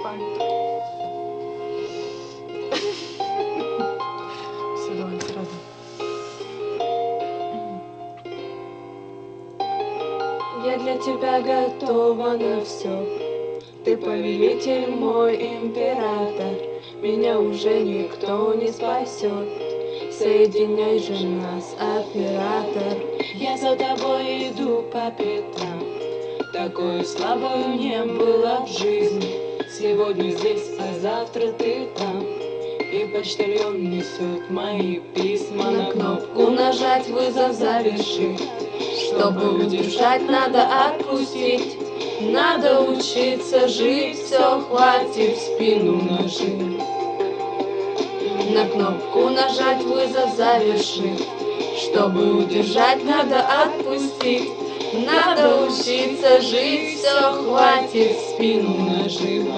Файн. Все, давай сразу. Я для тебя готова на все. Ты повелитель, мой император. Меня уже никто не спасет. Соединяй же нас, оператор. Я за тобой иду по пятам. Такой слабой не было в жизни. Сегодня здесь, а завтра ты там. И почтальон несет мои письма. На кнопку нажать, вызов завершить. Чтобы удержать, надо отпустить. Надо учиться жить, все, хватит в спину нажим. На кнопку нажать, вызов завершить. Чтобы удержать, надо отпустить. Надо учиться жить, все, хватит в спину нажим.